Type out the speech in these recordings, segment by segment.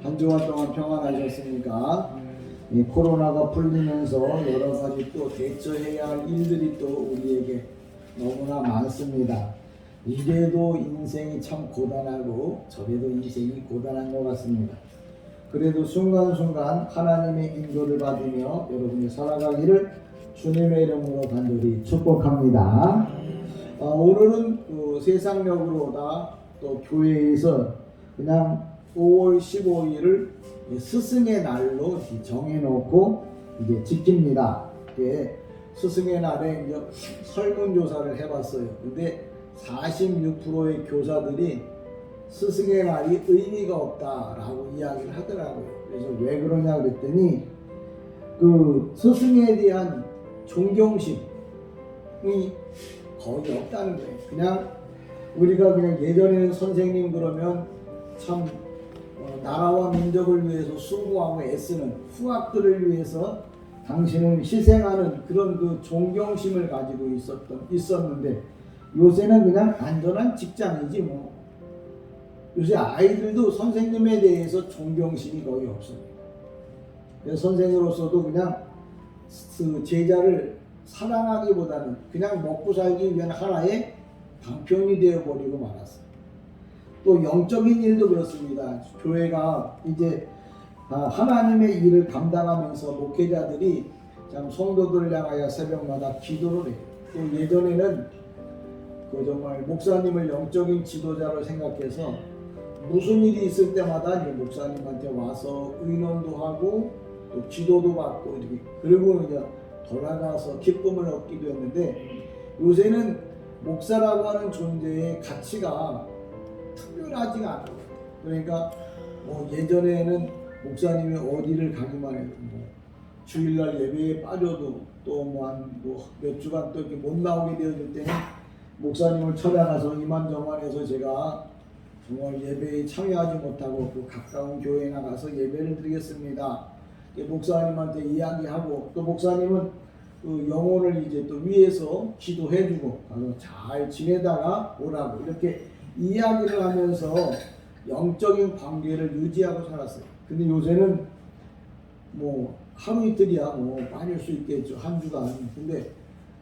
한 주간 동안 평안하셨습니까? 이 코로나가 풀리면서 여러 가지 또 대처해야 할 일들이 또 우리에게 너무나 많습니다. 이래도 인생이 참 고단하고 저래도 인생이 고단한 것 같습니다. 그래도 순간순간 하나님의 인도를 받으며 여러분이 살아가기를 주님의 이름으로 간절히 축복합니다. 오늘은 그 세상력으로다 또 교회에서 그냥 5월 15일을 스승의 날로 정해놓고 이제 지킵니다. 스승의 날에 이제 설문조사를 해봤어요. 근데 46%의 교사들이 스승의 날이 의미가 없다라고 이야기를 하더라고요. 그래서 왜 그러냐 그랬더니 그 스승에 대한 존경심이 거의 없다는 거예요. 그냥 우리가 그냥 예전에는 선생님 그러면 참 나라와 민족을 위해서 수고하고 애쓰는 후학들을 위해서 당신은 희생하는 그런 그 존경심을 가지고 있었는데 요새는 그냥 안전한 직장이지 뭐. 요새 아이들도 선생님에 대해서 존경심이 거의 없습니다. 그래서 선생으로서도 그냥 그 제자를 사랑하기보다는 그냥 먹고 살기 위한 하나의 방편이 되어버리고 말았어요. 또 영적인 일도 그렇습니다. 교회가 이제 하나님의 일을 감당하면서 목회자들이 참 성도들을 향하여 새벽마다 기도를 해요. 또 예전에는 그 정말 목사님을 영적인 지도자로 생각해서 무슨 일이 있을 때마다 이제 목사님한테 와서 의논도 하고 또 기도도 받고 이렇게 그리고 이제 돌아가서 기쁨을 얻기도 했는데 요새는 목사라고 하는 존재의 가치가 특별하지가 않아요. 그러니까 뭐 예전에는 목사님이 어디를 가기만 해도 뭐 주일날 예배에 빠져도 또 뭐 한 몇 주간 또 이렇게 못 나오게 되어질 때는 목사님을 찾아가서 이만저만해서 제가 정말 예배에 참여하지 못하고 그 가까운 교회에 나가서 예배를 드리겠습니다. 목사님한테 이야기하고 또 목사님은 그 영혼을 이제 또 위해서 기도해주고 잘 지내다가 오라고 이렇게 이야기를 하면서 영적인 관계를 유지하고 살았어요. 근데 요새는 뭐 하루 이틀이야 뭐 빠질 수 있겠죠. 한 주간. 근데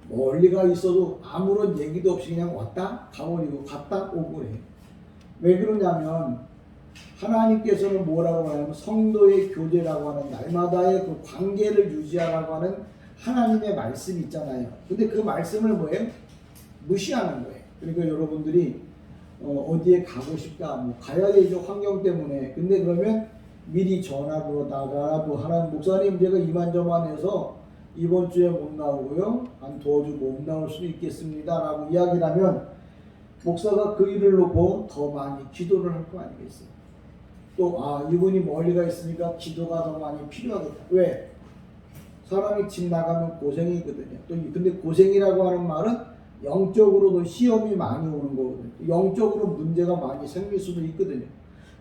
멀리가 있어도 아무런 얘기도 없이 그냥 왔다 가버리고 갔다 오고 그래. 왜 그러냐면 하나님께서는 뭐라고 하냐면 성도의 교제라고 하는 날마다의 그 관계를 유지하라고 하는 하나님의 말씀이 있잖아요. 근데 그 말씀을 뭐예요? 무시하는 거예요. 그러니까 여러분들이 어디에 가고 싶다 뭐 가야 되죠. 환경 때문에. 근데 그러면 미리 전화로다가도 하나님 목사님 제가 이만저만해서 이번 주에 못 나오고요. 한 두어 주 못 나올 수도 있겠습니다 라고 이야기를 하면 목사가 그 일을 놓고 더 많이 기도를 할 거 아니겠어요. 또 이분이 멀리가 있으니까 기도가 더 많이 필요하겠다. 왜? 사람이 집 나가면 고생이거든요. 또 근데 고생이라고 하는 말은 영적으로도 시험이 많이 오는 거거든요. 영적으로 문제가 많이 생길 수도 있거든요.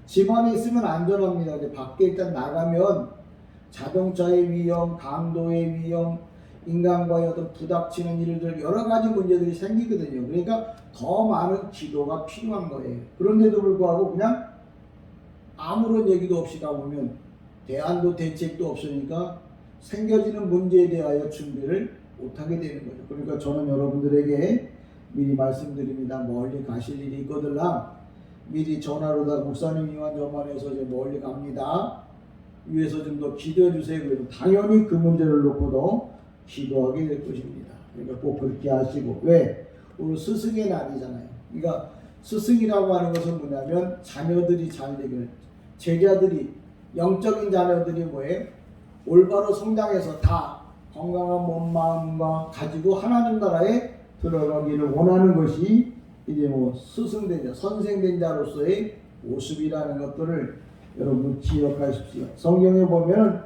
집 안에 있으면 안전합니다. 근데 밖에 일단 나가면 자동차의 위험, 강도의 위험, 인간과의 어떤 부닥치는 일들 여러 가지 문제들이 생기거든요. 그러니까 더 많은 기도가 필요한 거예요. 그런데도 불구하고 그냥 아무런 얘기도 없이 가보면 대안도 대책도 없으니까 생겨지는 문제에 대하여 준비를 못하게 되는 거죠. 그러니까 저는 여러분들에게 미리 말씀드립니다. 멀리 가실 일이 있거들랑 미리 전화로다 목사님 이만저만해서 이제 멀리 갑니다. 위에서 좀 더 기도해 주세요. 그래도 당연히 그 문제를 놓고도 기도하게 될 것입니다. 그러니까 꼭 그렇게 하시고. 왜? 오늘 스승의 날이잖아요. 그러니까 스승이라고 하는 것은 뭐냐면 자녀들이 잘 되기를, 제자들이, 영적인 자녀들이 뭐예요? 올바로 성장해서 다 건강한 몸 마음과 가지고 하나님 나라에 들어가기를 원하는 것이 이제 뭐 스승된 자, 선생된 자로서의 모습이라는 것들을 여러분 기억하십시오. 성경에 보면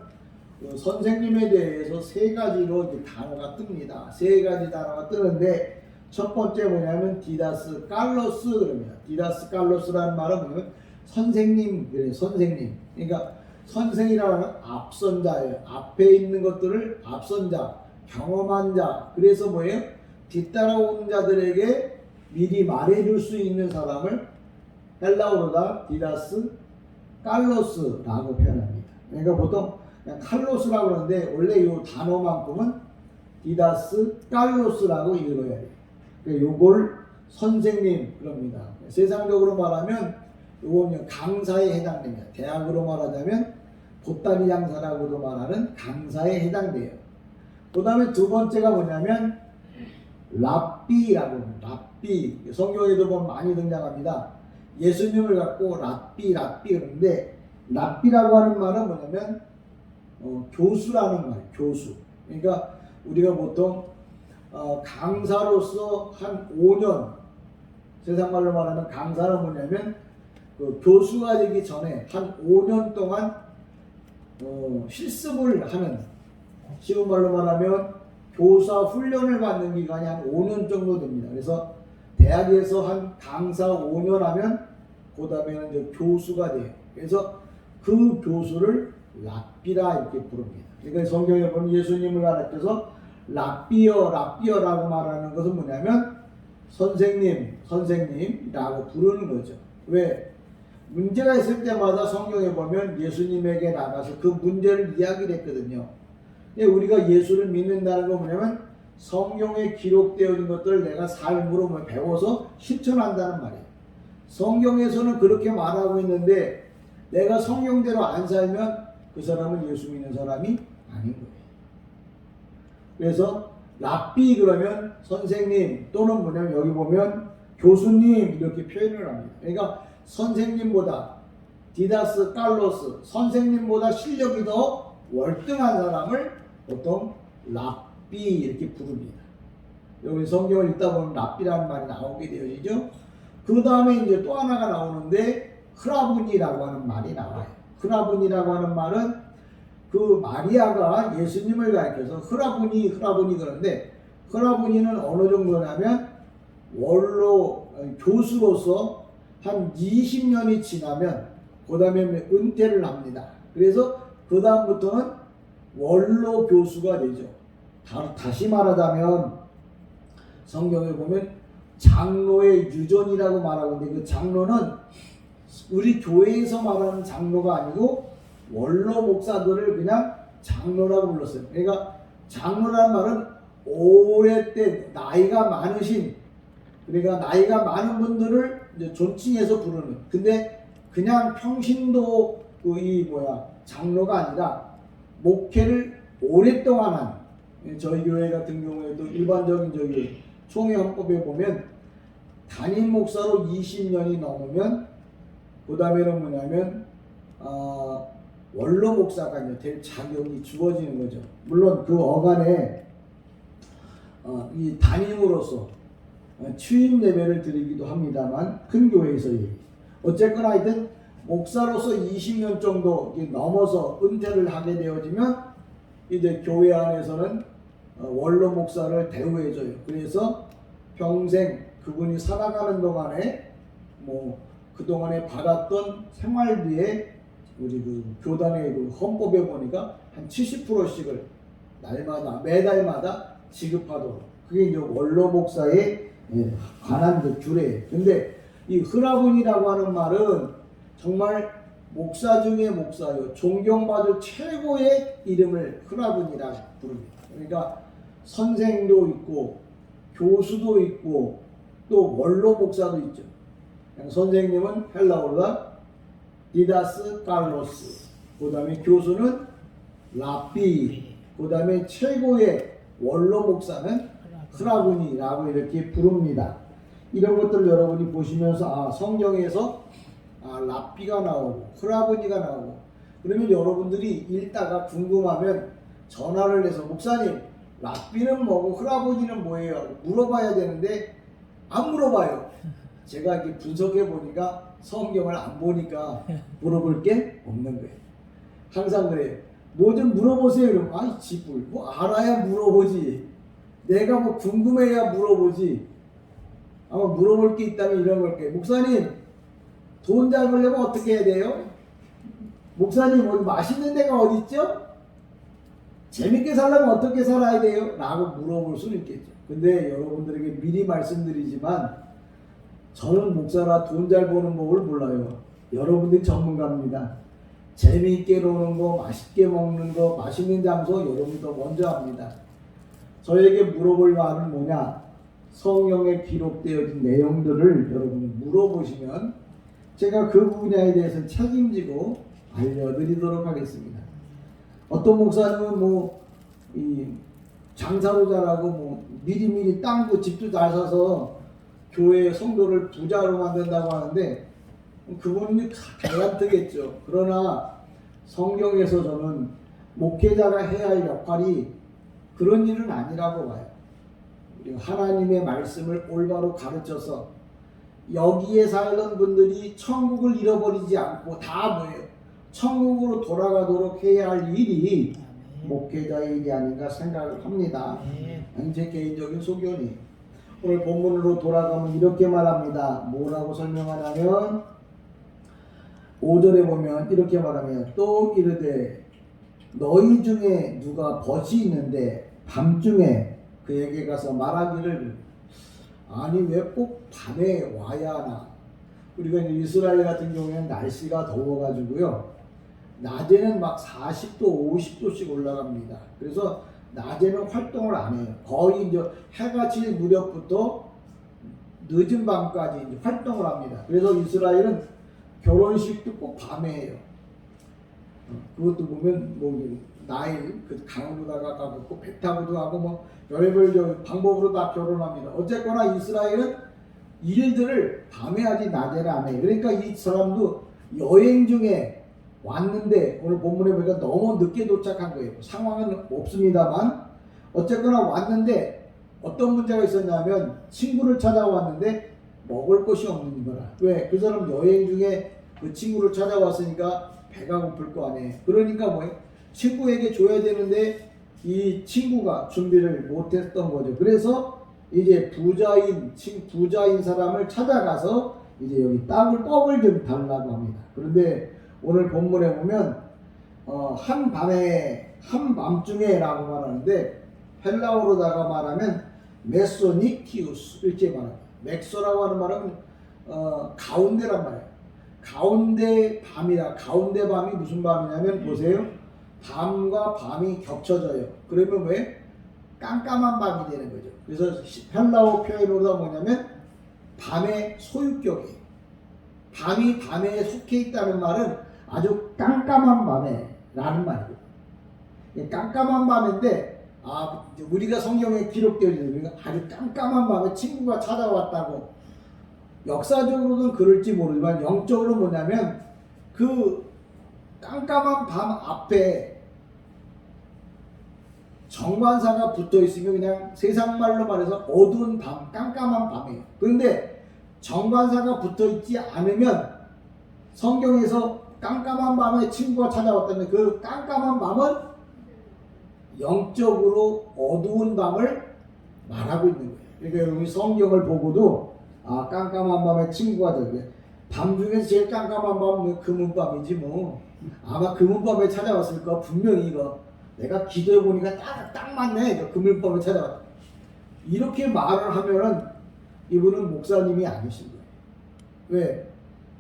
그 선생님에 대해서 세 가지로 이제 단어가 뜹니다. 세 가지 단어가 뜨는데 첫 번째 뭐냐면 디다스 칼로스 그럽니다. 디다스 칼로스라는 말은 뭐냐면 선생님, 그래 선생님. 그러니까 선생이라고 하는 앞선 자예요. 앞에 있는 것들을 앞선 자, 경험한 자. 그래서 뭐예요? 뒤따라오는 자들에게 미리 말해줄 수 있는 사람을 헬라어로다 디다스 깔로스라고 표현합니다. 그러니까 보통 그냥 칼로스라고 그러는데 원래 이 단어만큼은 디다스 깔로스라고 읽어야 돼요. 그러니까 요걸 선생님 그럽니다. 세상적으로 말하면 요거는 강사에 해당됩니다. 대학으로 말하자면 보따리 장사라고도 말하는 강사에 해당돼요. 그 다음에 두 번째가 뭐냐면 랍비라고 합니다. 랍비. 성경에도 보면 많이 등장합니다. 예수님을 갖고 랍비 그러는데 랍비라고 하는 말은 뭐냐면 교수라는 말이에요. 교수. 그러니까 우리가 보통 강사로서 한 5년, 세상 말로 말하면 강사는 뭐냐면 그 교수가 되기 전에 한 5년 동안 실습을 하는, 쉬운 말로 말하면 교사 훈련을 받는 기간이 한 5년 정도 됩니다. 그래서 대학에서 한 강사 5년 하면 그 다음에는 이제 교수가 돼요. 그래서 그 교수를 랍비라 이렇게 부릅니다. 그러니까 성경에 보면 예수님을 가르쳐서 랍비어라고 말하는 것은 뭐냐면 선생님이라고 부르는 거죠. 왜? 문제가 있을 때마다 성경에 보면 예수님에게 나가서 그 문제를 이야기를 했거든요. 우리가 예수를 믿는다는 건 뭐냐면 성경에 기록되어 있는 것들을 내가 삶으로 배워서 실천한다는 말이에요. 성경에서는 그렇게 말하고 있는데 내가 성경대로 안 살면 그 사람은 예수 믿는 사람이 아닌 거예요. 그래서 랍비 그러면 선생님 또는 뭐냐면 여기 보면 교수님 이렇게 표현을 합니다. 그러니까 선생님보다 디다스 깔로스 선생님보다 실력이 더 월등한 사람을 보통 랍비 이렇게 부릅니다. 여기 성경을 읽다 보면 랍비라는 말이 나오게 되어지죠. 그 다음에 이제 또 하나가 나오는데 흐라분이라고 하는 말이 나와요. 흐라분이라고 하는 말은 그 마리아가 예수님을 가르쳐서 흐라분이 그러는데 흐라분이는 어느 정도냐면 원로 교수로서 한 20년이 지나면 그 다음에 은퇴를 합니다. 그래서 그 다음부터는 원로 교수가 되죠. 다시 말하자면 성경에 보면 장로의 유전이라고 말하고 있는데 그 장로는 우리 교회에서 말하는 장로가 아니고 원로 목사들을 그냥 장로라고 불렀어요. 그러니까 장로라는 말은 오랫된 나이가 많으신, 그러니까 나이가 많은 분들을 이제 존칭해서 부르는. 근데 그냥 평신도 장로가 아니라 목회를 오랫동안 한, 저희 교회 같은 경우에도 일반적인 저기 총회 헌법에 보면 담임 목사로 20년이 넘으면 그 다음에는 뭐냐면 원로 목사가 이제 될 자격이 주어지는 거죠. 물론 그 어간에 이 담임으로서 취임 예배를 드리기도 합니다만 큰 교회에서 어쨌거나 하여튼 목사로서 20년 정도 넘어서 은퇴를 하게 되어지면 이제 교회 안에서는 원로 목사를 대우해줘요. 그래서 평생 그분이 살아가는 동안에 그동안에 받았던 생활비에 우리 그 교단의 그 헌법에 보니까 한 70%씩을 매달마다 지급하도록, 그게 이제 원로 목사에 관한 규례예요. 근데 이 흐라분이라고 하는 말은 정말 목사 중에 목사요, 존경받을 최고의 이름을 흐라분이라고 부릅니다. 그러니까 선생도 있고 교수도 있고 또 원로 목사도 있죠. 선생님은 헬라어로다 디다스 깔로스, 그 다음에 교수는 랍비, 그 다음에 최고의 원로 목사는 흐라분이라고 이렇게 부릅니다. 이런 것들 여러분이 보시면서 성경에서 랍비가 나오고 흐라분이가 나오고, 그러면 여러분들이 읽다가 궁금하면 전화를 해서 목사님 랍비는 뭐고 흐라분이는 뭐예요? 물어봐야 되는데 안 물어봐요. 제가 이렇게 분석해 보니까 성경을 안 보니까 물어볼 게 없는 거예요. 항상 그래요. 뭐 좀 물어보세요. 그러면 지불 뭐 알아야 물어보지. 내가 뭐 궁금해야 물어보지. 아마 물어볼 게 있다면 이런 걸게요. 목사님 돈 잘 벌려면 어떻게 해야 돼요? 목사님 어디 맛있는 데가 어디 있죠? 재밌게 살려면 어떻게 살아야 돼요? 라고 물어볼 수는 있겠죠. 근데 여러분들에게 미리 말씀드리지만 저는 목사라 돈 잘 버는 법을 몰라요. 여러분들이 전문가입니다. 재미있게 노는 거, 맛있게 먹는 거, 맛있는 장소 여러분이 더 먼저 합니다. 저에게 물어볼 말은 뭐냐? 성경에 기록되어진 내용들을 여러분이 물어보시면 제가 그 분야에 대해서 책임지고 알려드리도록 하겠습니다. 어떤 목사님은 이 장사로 잘하고 미리미리 땅도 집도 잘 사서 교회 성도를 부자로 만든다고 하는데 그분이 달란트겠죠. 그러나 성경에서 저는 목회자가 해야 할 역할이 그런 일은 아니라고 봐요. 하나님의 말씀을 올바로 가르쳐서 여기에 살던 분들이 천국을 잃어버리지 않고 다 천국으로 돌아가도록 해야 할 일이 목회자의 일이 아닌가 생각을 합니다. 제 개인적인 소견이. 오늘 본문으로 돌아가면 이렇게 말합니다. 뭐라고 설명하냐면 5절에 보면 이렇게 말하면 또 이르되 너희 중에 누가 벗이 있는데 밤중에 그에게 가서 말하기를 아니 왜 꼭 밤에 와야 하나. 우리가 이스라엘 같은 경우에는 날씨가 더워가지고요 낮에는 막 40도 50도씩 올라갑니다. 그래서 낮에는 활동을 안 해요. 거의 이제 해가 질 무렵부터 늦은 밤까지 이제 활동을 합니다. 그래서 이스라엘은 결혼식도 꼭 밤에 해요. 그것도 보면 나일 그 강으로다가 가고 배 타고도 하고 별별 방법으로 다 결혼합니다. 어쨌거나 이스라엘은 일들을 밤에 하지 낮에는 안 해요. 그러니까 이 사람도 여행 중에 왔는데 오늘 본문에 보니까 너무 늦게 도착한 거예요. 상황은 없습니다만 어쨌거나 왔는데 어떤 문제가 있었냐면 친구를 찾아왔는데 먹을 것이 없는 거라. 왜? 그 사람 여행 중에 그 친구를 찾아왔으니까 배가 고플 거 아니에요. 그러니까 친구에게 줘야 되는데 이 친구가 준비를 못했던 거죠. 그래서 이제 부자인 사람을 찾아가서 이제 여기 떡을 좀 달라고 합니다. 그런데 오늘 본문에 보면 한밤중에라고 말하는데 헬라어로다가 말하면 메소니키우스 이렇게 말합니다. 멕소라고 하는 말은 가운데란 말이에요. 가운데 밤이 무슨 밤이냐면 보세요. 밤과 밤이 겹쳐져요. 그러면 왜? 깜깜한 밤이 되는 거죠. 그래서 헬라어 표현으로 뭐냐면 밤의 소유격이에요. 밤이 밤에 속해 있다는 말은 아주 깜깜한 밤에 라는 말이에요. 깜깜한 밤인데 우리가 성경에 기록되어 있는 아주 깜깜한 밤에 친구가 찾아왔다고. 역사적으로는 그럴지 모르지만 영적으로 뭐냐면 그 깜깜한 밤 앞에 정관사가 붙어 있으면 그냥 세상 말로 말해서 어두운 밤, 깜깜한 밤이에요. 그런데 정관사가 붙어 있지 않으면 성경에서 깜깜한 밤에 친구가 찾아왔다면 그 깜깜한 밤은 영적으로 어두운 밤을 말하고 있는 거예요. 그러니까 여러분이 성경을 보고도 깜깜한 밤에 친구가 되게 밤 중에서 제일 깜깜한 밤은 금은밤이지 아마 금은밤에 찾아왔을 거 분명히 이거 내가 기도해 보니까 딱 맞네. 금은밤에 찾아왔다. 이렇게 말을 하면은 이분은 목사님이 아니신 거예요. 왜?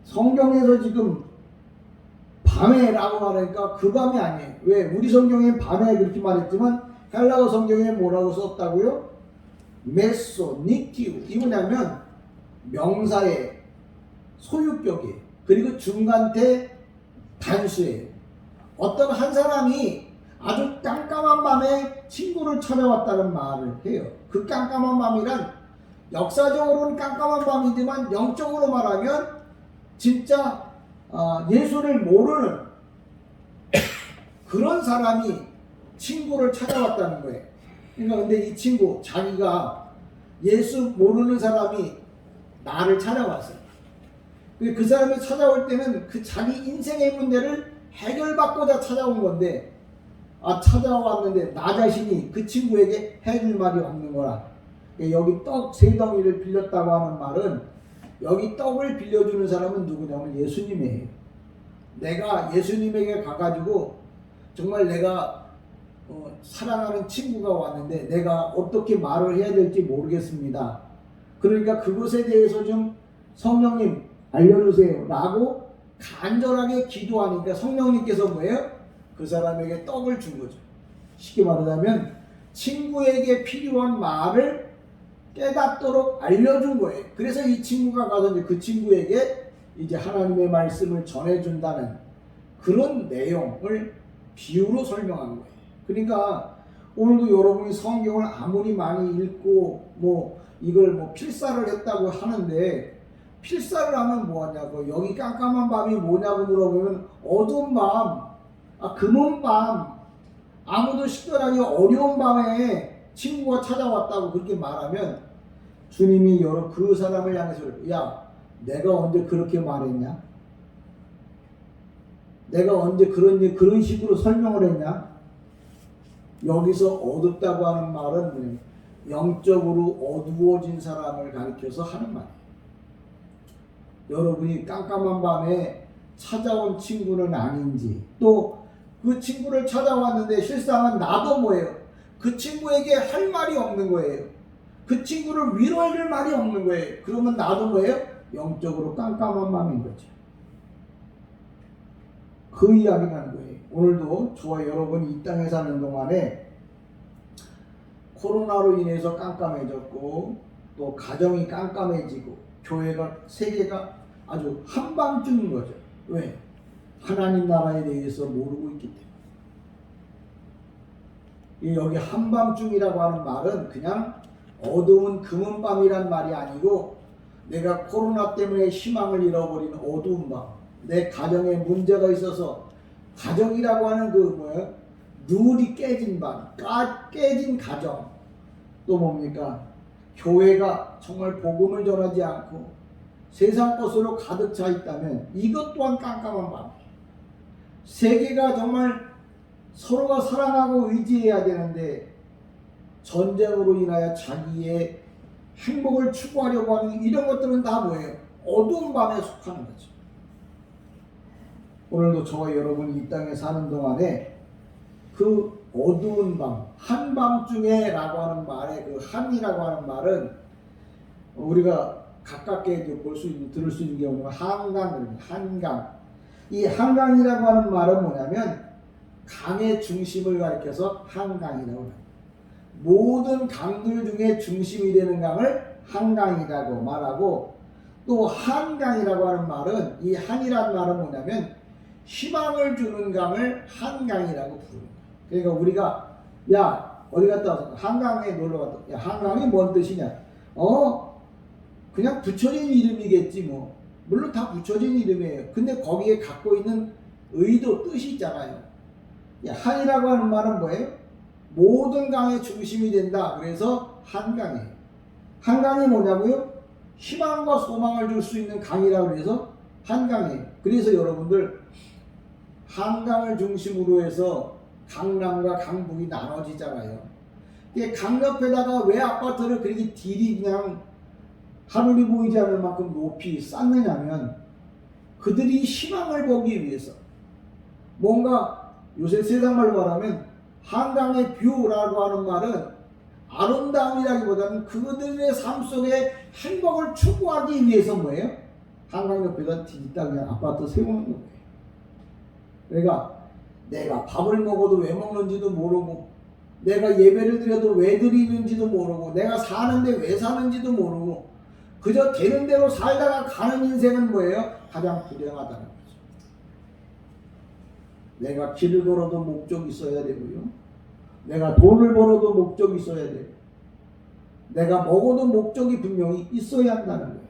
성경에서 지금 밤에라고 말하니까 그 밤이 아니에요. 왜? 우리 성경에 밤에 그렇게 말했지만 헬라어 성경에 뭐라고 썼다고요? 메소니티우. 이 뭐냐면 명사의 소유격이에요. 그리고 중간태 단수예요. 어떤 한 사람이 아주 깜깜한 밤에 친구를 찾아왔다는 말을 해요. 그 깜깜한 밤이란 역사적으로는 깜깜한 밤이지만 영적으로 말하면 진짜 예수를 모르는 그런 사람이 친구를 찾아왔다는 거예요. 그러니까 근데 이 친구 자기가 예수 모르는 사람이 나를 찾아왔어요. 그 사람이 찾아올 때는 그 자기 인생의 문제를 해결받고자 찾아온 건데 찾아왔는데 나 자신이 그 친구에게 해줄 말이 없는 거라. 여기 떡 3덩이를 빌렸다고 하는 말은 여기 떡을 빌려주는 사람은 누구냐면 예수님이에요. 내가 예수님에게 가가지고 정말 내가 사랑하는 친구가 왔는데 내가 어떻게 말을 해야 될지 모르겠습니다. 그러니까 그것에 대해서 좀 성령님 알려주세요 라고 간절하게 기도하니까 성령님께서 뭐예요? 그 사람에게 떡을 준 거죠. 쉽게 말하자면 친구에게 필요한 말을 깨닫도록 알려준 거예요. 그래서 이 친구가 가서 이제 그 친구에게 이제 하나님의 말씀을 전해준다는 그런 내용을 비유로 설명한 거예요. 그러니까 오늘도 여러분이 성경을 아무리 많이 읽고 뭐 이걸 뭐 필사를 했다고 하는데, 필사를 하면 뭐하냐고, 여기 깜깜한 밤이 뭐냐고 물어보면 어두운 밤, 금은 밤, 아무도 식별하기 어려운 밤에 친구가 찾아왔다고 그렇게 말하면 주님이 그 사람을 향해서 야, 내가 언제 그렇게 말했냐? 내가 언제 그런 식으로 설명을 했냐? 여기서 어둡다고 하는 말은 영적으로 어두워진 사람을 가리켜서 하는 말이에요. 여러분이 깜깜한 밤에 찾아온 친구는 아닌지, 또 그 친구를 찾아왔는데 실상은 나도 뭐예요? 그 친구에게 할 말이 없는 거예요. 그 친구를 위로해줄 말이 없는 거예요. 그러면 나도 뭐예요? 영적으로 깜깜한 밤인 거죠. 그 이야기를 하는 거예요. 오늘도 저와 여러분이 이 땅에 사는 동안에 코로나로 인해서 깜깜해졌고, 또 가정이 깜깜해지고, 교회가, 세계가 아주 한밤중인 거죠. 왜? 하나님 나라에 대해서 모르고 있기 때문에. 여기 한밤중이라고 하는 말은 그냥 어두운 금은밤이란 말이 아니고, 내가 코로나 때문에 희망을 잃어버린 어두운 밤, 내 가정에 문제가 있어서 가정이라고 하는 룰이 깨진 밤, 깨진 가정, 또 뭡니까? 교회가 정말 복음을 전하지 않고 세상 것으로 가득 차 있다면 이것 또한 깜깜한 밤. 세계가 정말 서로가 사랑하고 의지해야 되는데 전쟁으로 인하여 자기의 행복을 추구하려고 하는 이런 것들은 다 뭐예요? 어두운 밤에 속하는 거죠. 오늘도 저와 여러분이 이 땅에 사는 동안에 그 어두운 밤, 한밤중에 라고 하는 말에 그 한이라고 하는 말은 우리가 가깝게 들을 수 있는 경우는 한강. 이 한강이라고 하는 말은 뭐냐면 강의 중심을 가리켜서 한강이라고 합니다. 모든 강들 중에 중심이 되는 강을 한강이라고 말하고, 또 한강이라고 하는 말은, 이 한이라는 말은 뭐냐면 희망을 주는 강을 한강이라고 부릅니다. 그러니까 우리가 야 어디 갔다 와서 한강에 놀러 갔다, 야 한강이 뭔 뜻이냐? 그냥 붙여진 이름이겠지 뭐. 물론 다 붙여진 이름이에요. 근데 거기에 갖고 있는 의도, 뜻이 있잖아요. 한이라고 하는 말은 뭐예요? 모든 강의 중심이 된다. 그래서 한강이에요. 한강이 뭐냐고요? 희망과 소망을 줄 수 있는 강이라고 해서 한강이에요. 그래서 여러분들 한강을 중심으로 해서 강남과 강북이 나눠지잖아요. 강 옆에다가 왜 아파트를 그렇게 딜이 그냥 하늘이 보이지 않을 만큼 높이 쌓느냐면 그들이 희망을 보기 위해서, 뭔가 요새 세상 말로 말하면 한강의 뷰라고 하는 말은 아름다움이라기보다는 그들의 삶 속에 행복을 추구하기 위해서 뭐예요? 한강 옆에다 딜있다 그냥 아파트 세우는 거예요. 그러니까 내가 밥을 먹어도 왜 먹는지도 모르고, 내가 예배를 드려도 왜 드리는지도 모르고, 내가 사는데 왜 사는지도 모르고, 그저 되는 대로 살다가 가는 인생은 뭐예요? 가장 불행하다는 거죠. 내가 길을 걸어도 목적이 있어야 되고요. 내가 돈을 벌어도 목적이 있어야 되고, 내가 먹어도 목적이 분명히 있어야 한다는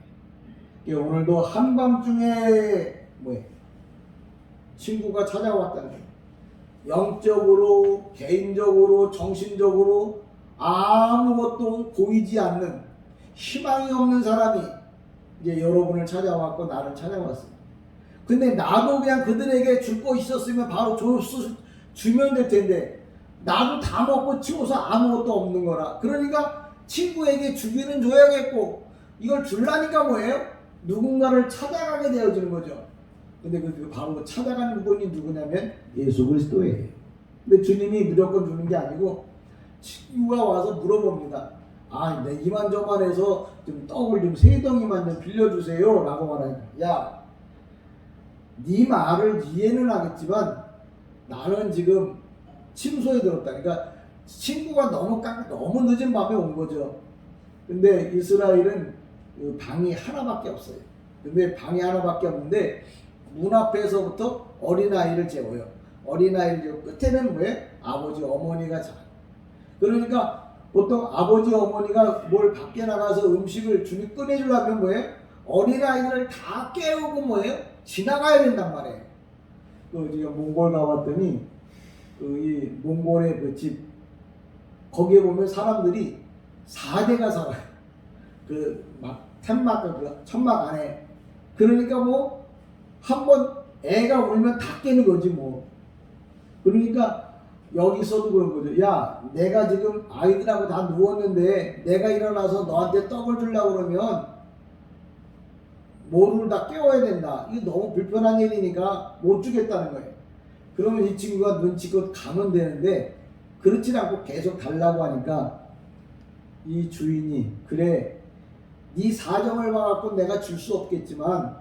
거예요. 오늘도 한밤중에 친구가 찾아왔다는 거예요. 영적으로, 개인적으로, 정신적으로 아무것도 보이지 않는 희망이 없는 사람이 이제 여러분을 찾아왔고 나를 찾아왔어요. 근데 나도 그냥 그들에게 줄 거 있었으면 바로 주면 될 텐데 나도 다 먹고 치워서 아무것도 없는 거라. 그러니까 친구에게 주기는 줘야겠고, 이걸 줄라니까 뭐예요? 누군가를 찾아가게 되어지는 거죠. 근데 그 바로 찾아가는 분이 누구냐면 예수 그리스도예요. 근데 주님이 무조건 주는 게 아니고 친구가 와서 물어봅니다. 내 이만저만해서 좀 떡을 좀 3덩이만 좀 빌려주세요 라고 말하니까, 야 네 말을 이해는 하겠지만 나는 지금 침소에 들었다. 그러니까 친구가 너무 늦은 밤에 온 거죠. 근데 이스라엘은 그 방이 하나밖에 없어요. 근데 방이 하나밖에 없는데 문 앞에서부터 어린아이를 재워요. 어린아이를 재워 끝에는 뭐예요? 아버지 어머니가 자. 그러니까 보통 아버지 어머니가 뭘 밖에 나가서 음식을 주니 꺼내주려면 뭐예요? 어린아이들을 다 깨우고 뭐예요? 지나가야 된단 말이에요. 지금 몽골 가봤더니 이 몽골의 그 집 거기에 보면 사람들이 4대가 살아요. 막 텐막 그 천막 안에. 그러니까 뭐 한번 애가 울면 다 깨는 거지 뭐. 그러니까 여기서도 그런 거죠. 야, 내가 지금 아이들하고 다 누웠는데 내가 일어나서 너한테 떡을 주려고 그러면 모두를 다 깨워야 된다. 이거 너무 불편한 일이니까 못 주겠다는 거예요. 그러면 이 친구가 눈치껏 가면 되는데 그렇진 않고 계속 달라고 하니까 이 주인이 그래, 네 사정을 봐갖고 내가 줄 수 없겠지만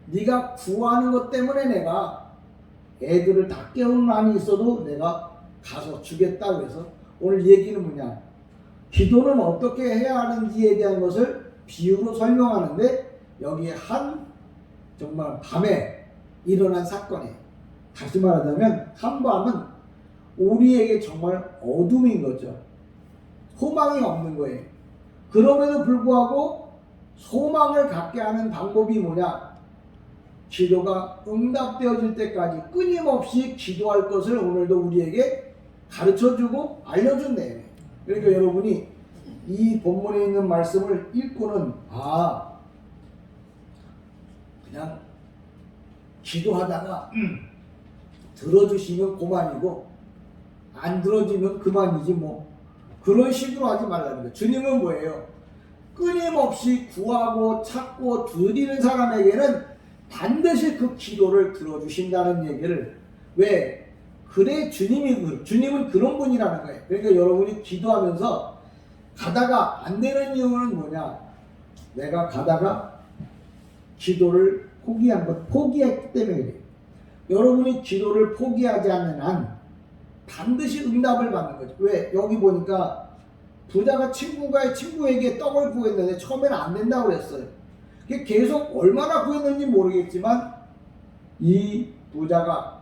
네가 구하는 것 때문에 내가 애들을 다 깨우는 한이 있어도 내가 가서 주겠다. 그래서 오늘 얘기는 뭐냐, 기도는 어떻게 해야 하는지에 대한 것을 비유로 설명하는데 여기에 정말 밤에 일어난 사건이에요. 다시 말하자면 한밤은 우리에게 정말 어둠인 거죠. 소망이 없는 거예요. 그럼에도 불구하고 소망을 갖게 하는 방법이 뭐냐, 기도가 응답되어질 때까지 끊임없이 기도할 것을 오늘도 우리에게 가르쳐주고 알려준 내용이에요. 그러니까 여러분이 이 본문에 있는 말씀을 읽고는 그냥 기도하다가 들어주시면 그만이고 안 들어주면 그만이지 뭐, 그런 식으로 하지 말라는 거예요. 주님은 뭐예요? 끊임없이 구하고 찾고 드리는 사람에게는 반드시 그 기도를 들어주신다는 얘기를, 왜? 그래, 주님은 그런 분이라는 거예요. 그러니까 여러분이 기도하면서 가다가 안 되는 이유는 뭐냐? 내가 가다가 기도를 포기했기 때문에 그래요. 여러분이 기도를 포기하지 않는 한 반드시 응답을 받는 거죠. 왜? 여기 보니까 부자가 친구에게 떡을 구했는데 처음에는 안 된다고 그랬어요. 계속 얼마나 구했는지 모르겠지만 이 부자가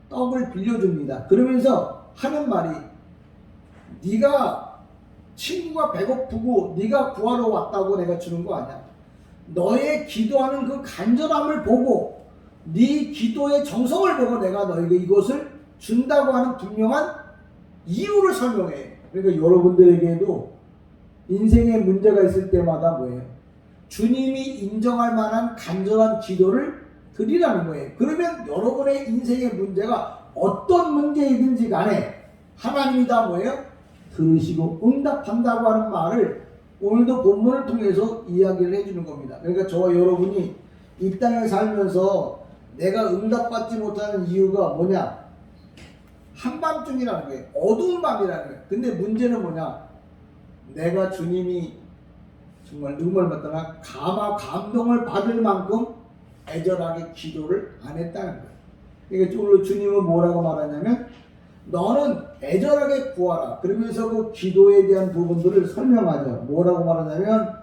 떡을 빌려줍니다. 그러면서 하는 말이, 네가 친구가 배고프고 네가 구하러 왔다고 내가 주는 거 아니야. 너의 기도하는 그 간절함을 보고 네 기도의 정성을 보고 내가 너에게 이것을 준다고 하는 분명한 이유를 설명해. 그러니까 여러분들에게도 인생에 문제가 있을 때마다 뭐예요? 주님이 인정할 만한 간절한 기도를 드리라는 거예요. 그러면 여러분의 인생의 문제가 어떤 문제이든지 간에 하나님이 다 뭐예요? 들으시고 응답한다고 하는 말을 오늘도 본문을 통해서 이야기를 해주는 겁니다. 그러니까 저와 여러분이 이 땅에 살면서 내가 응답받지 못하는 이유가 뭐냐? 한밤중이라는 거예요. 어두운 밤이라는 거예요. 근데 문제는 뭐냐? 내가 주님이 정말 누구를 받다가 감동을 받을 만큼 애절하게 기도를 안 했다는 거예요. 그러니까 오늘 주님은 뭐라고 말하냐면, 너는 애절하게 구하라. 그러면서 그 기도에 대한 부분들을 설명하죠. 뭐라고 말하냐면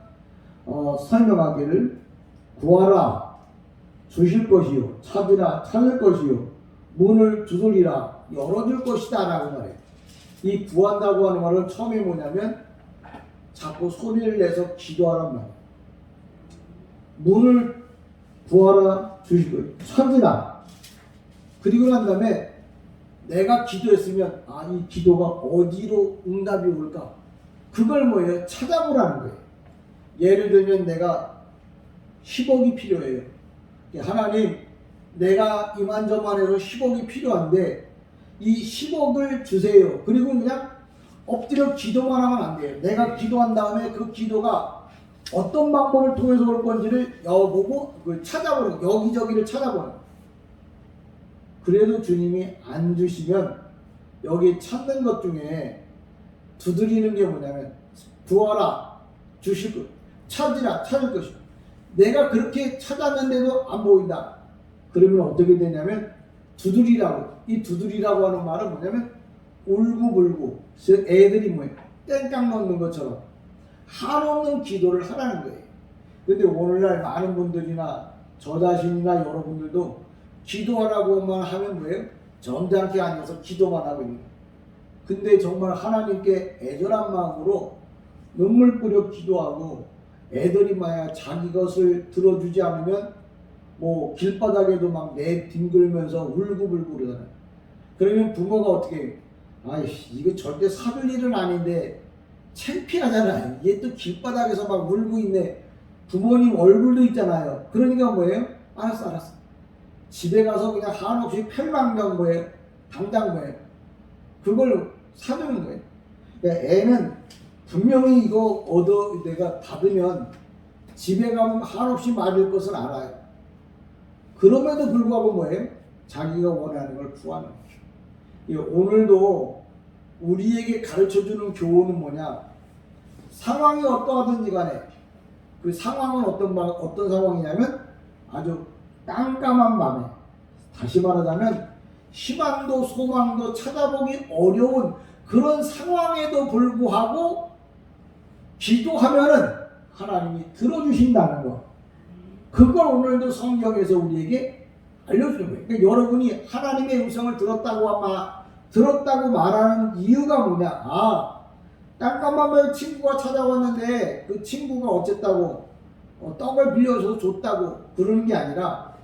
설명하기를, 구하라 주실 것이요, 찾으라 찾을 것이요, 문을 두드리라 열어줄 것이다 라고 말해요. 이 구한다고 하는 말은 처음에 뭐냐면 자꾸 소리를 내서 기도하란 말이에요. 문을 구하라 주실 거예요, 찾으라. 그리고 난 다음에 내가 기도했으면 이 기도가 어디로 응답이 올까, 그걸 뭐예요? 찾아보라는 거예요. 예를 들면 내가 10억이 필요해요. 하나님, 내가 이만저만해서 10억이 필요한데 이 10억을 주세요. 그리고 그냥 엎드려 기도만 하면 안 돼요. 내가 기도한 다음에 그 기도가 어떤 방법을 통해서 올 건지를 여보고 찾아보는, 여기저기를 찾아보는. 그래도 주님이 안 주시면 여기 찾는 것 중에 두드리는 게 뭐냐면, 구하라 주실 것, 찾으라 찾을 것이고, 내가 그렇게 찾았는데도 안 보인다. 그러면 어떻게 되냐면 두드리라고. 이 두드리라고 하는 말은 뭐냐면 울고불고 애들이 뭐예요? 땡깡 넣는 것처럼 한없는 기도를 하라는 거예요. 근데 오늘날 많은 분들이나 저 자신이나 여러분들도 기도하라고만 하면 뭐예요? 점잖게 앉아서 기도만 하고 있는 거예요. 근데 정말 하나님께 애절한 마음으로 눈물 뿌려 기도하고 애들이 만약 자기 것을 들어주지 않으면 뭐 길바닥에도 막 내뒹굴면서 울고불고 그러잖아요. 그러면 부모가 어떻게 해요? 아이씨 이거 절대 사줄 일은 아닌데 창피하잖아요. 얘 또 길바닥에서 막 울고 있네. 부모님 얼굴도 있잖아요. 그러니까 뭐예요? 알았어. 집에 가서 그냥 한없이 펠망정 뭐예요? 당장 뭐예요? 그걸 사주는 거예요. 그러니까 애는 분명히 이거 내가 받으면 집에 가면 한없이 맞을 것을 알아요. 그럼에도 불구하고 뭐예요? 자기가 원하는 걸 구하는 거죠. 오늘도 우리에게 가르쳐주는 교훈은 뭐냐? 상황이 어떠하든지 간에 그 상황은 어떤 상황이냐면 아주 깜깜한 밤에, 다시 말하자면 희망도 소망도 찾아보기 어려운 그런 상황에도 불구하고 기도하면은 하나님이 들어주신다는 거. 그걸 오늘도 성경에서 우리에게 알려주는 거예요. 그러니까 여러분이 하나님의 음성을 들었다고 말하는 이유가 뭐냐? 깜깜한 밤에 친구가 찾아왔는데 그 친구가 어쨌다고 떡을 빌려서 줬다고 그러는 게 아니라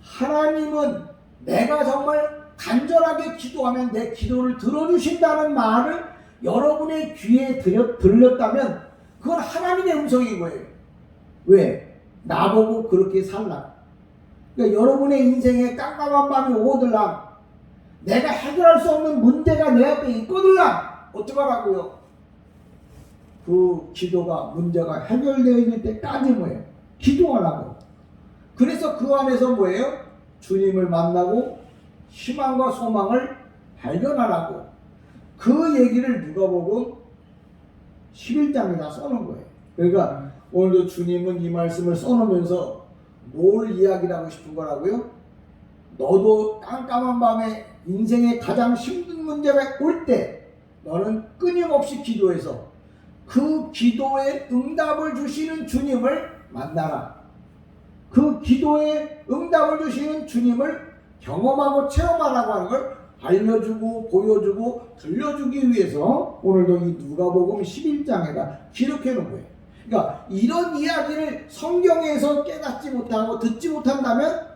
하나님은 내가 정말 간절하게 기도하면 내 기도를 들어주신다는 말을 여러분의 귀에 들렸다면 그건 하나님의 음성인 거예요. 왜? 나보고 그렇게 살라. 그러니까 여러분의 인생에 깜깜한 밤이 오거들랑 내가 해결할 수 없는 문제가 내 앞에 있거들랑 어떡하라고요? 그 기도가 문제가 해결되어 있는 때까지 뭐예요? 기도하라고. 그래서 그 안에서 뭐예요? 주님을 만나고 희망과 소망을 발견하라고. 그 얘기를 누가복음 11장에다 써놓은 거예요. 그러니까 오늘도 주님은 이 말씀을 써놓으면서 뭘 이야기를 하고 싶은 거라고요? 너도 깜깜한 밤에 인생에 가장 힘든 문제가 올 때 너는 끊임없이 기도해서 그 기도에 응답을 주시는 주님을 만나라. 그 기도에 응답을 주시는 주님을 경험하고 체험하라고 하는 걸 알려주고 보여주고 들려주기 위해서 오늘도 이 누가복음 11장에다 기록해 놓은 거예요. 그러니까 이런 이야기를 성경에서 깨닫지 못하고 듣지 못한다면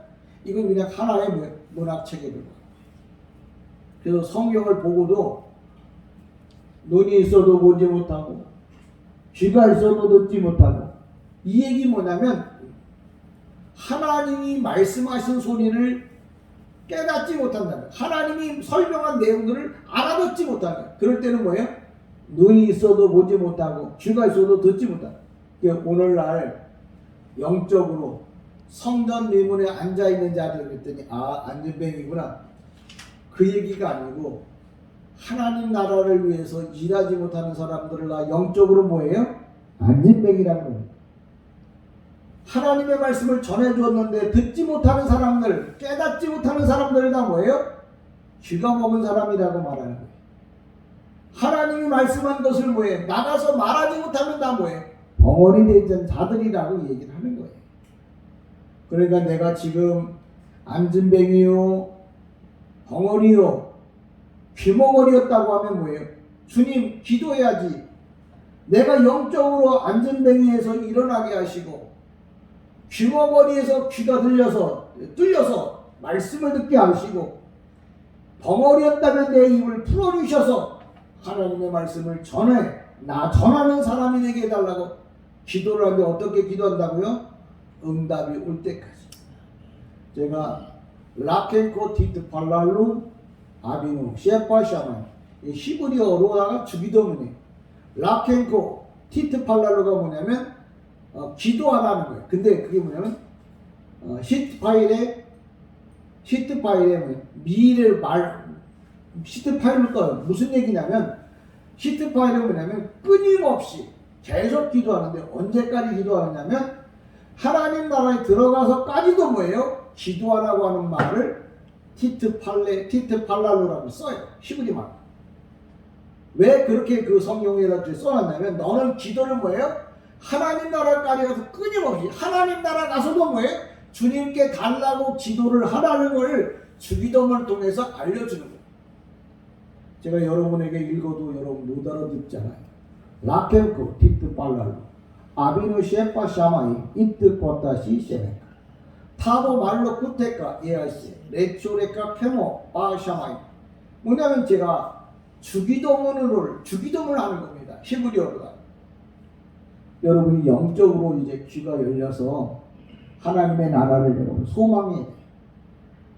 이건 그냥 하나의 문학책에 불과해요. 그래서 성경을 보고도 눈이 있어도 보지 못하고 귀가 있어도 듣지 못하고, 이 얘기 뭐냐면 하나님이 말씀하신 소리를 깨닫지 못한다면, 하나님이 설명한 내용들을 알아듣지 못한다면, 그럴 때는 뭐예요? 눈이 있어도 보지 못하고 귀가 있어도 듣지 못한다. 오늘날 영적으로 성전 미문에 앉아있는 자들 그랬더니 안전뱅이구나. 그 얘기가 아니고 하나님 나라를 위해서 일하지 못하는 사람들을 영적으로 뭐예요? 안전뱅이라는 겁니다. 하나님의 말씀을 전해주었는데 듣지 못하는 사람들, 깨닫지 못하는 사람들을 다 뭐예요? 쥐가 먹은 사람이라고 말하는 거예요. 하나님이 말씀한 것을 뭐예요? 나가서 말하지 못하면 다 뭐예요? 벙어리 된 자들이라고 얘기를 하는 거예요. 그러니까 내가 지금 안전뱅이요, 벙어리요, 귀머거리였다고 하면 뭐예요? 주님 기도해야지. 내가 영적으로 안전뱅이에서 일어나게 하시고 귀머거리에서 귀가 뚫려서 말씀을 듣게 하시고, 벙어리였다면 내 입을 풀어주셔서 하나님의 말씀을 전하는 사람이 되게 해달라고 기도를 하는데, 어떻게 기도한다고요? 응답이 올 때까지. 제가 라켄코 티트 팔랄루 아비누 셰파샤만, 히브리어로다가 주기도문이에요. 라켄코 티트 팔랄루가 뭐냐면 기도하라는 거예요. 근데 그게 뭐냐면 시트 파일에 미래를 시트 파일을 떠요. 무슨 얘기냐면 시트 파일은 뭐냐면 끊임없이 계속 기도하는데, 언제까지 기도하느냐면 하나님 나라에 들어가서까지도 뭐예요? 기도하라고 하는 말을 티트팔랄로라고 써요. 히브리 말. 왜 그렇게 그 성경에다 써놨냐면 너는 기도를 뭐예요? 하나님 나라까지 가서 끊임없이 하나님 나라 가서도 뭐예요? 주님께 달라고 기도를 하라는 걸 주기도문을 통해서 알려주는 거예요. 제가 여러분에게 읽어도 여러분 못 알아듣잖아요. 라켈코 티트팔랄로 아비누 셰파 샤마이 이트 코타시 셰메카 타보 말로 쿠테카 예아시 레초레카 페모 바샤마이. 뭐냐면 제가 주기도문을 하는 겁니다. 히브리어로다. 여러분이 영적으로 이제 귀가 열려서 하나님의 나라를 여러분 소망해야 돼요.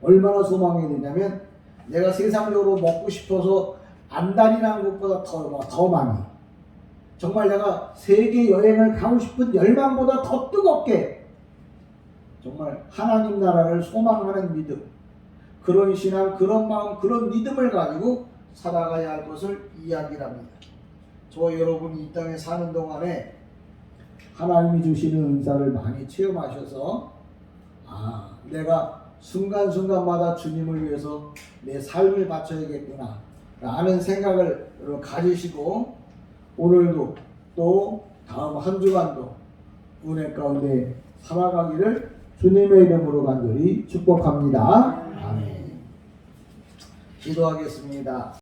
얼마나 소망해야 되냐면 내가 세상적으로 먹고 싶어서 안달이난 것보다 더 많이, 정말 내가 세계 여행을 가고 싶은 열망보다 더 뜨겁게 정말 하나님 나라를 소망하는 믿음, 그런 신앙, 그런 마음, 그런 믿음을 가지고 살아가야 할 것을 이야기를 합니다. 저 여러분이 이 땅에 사는 동안에 하나님이 주시는 은사를 많이 체험하셔서 내가 순간순간마다 주님을 위해서 내 삶을 바쳐야겠구나 라는 생각을 가지시고 오늘도 또 다음 한 주간도 은혜 가운데 살아가기를 주님의 이름으로 간절히 축복합니다. 아멘. 기도하겠습니다.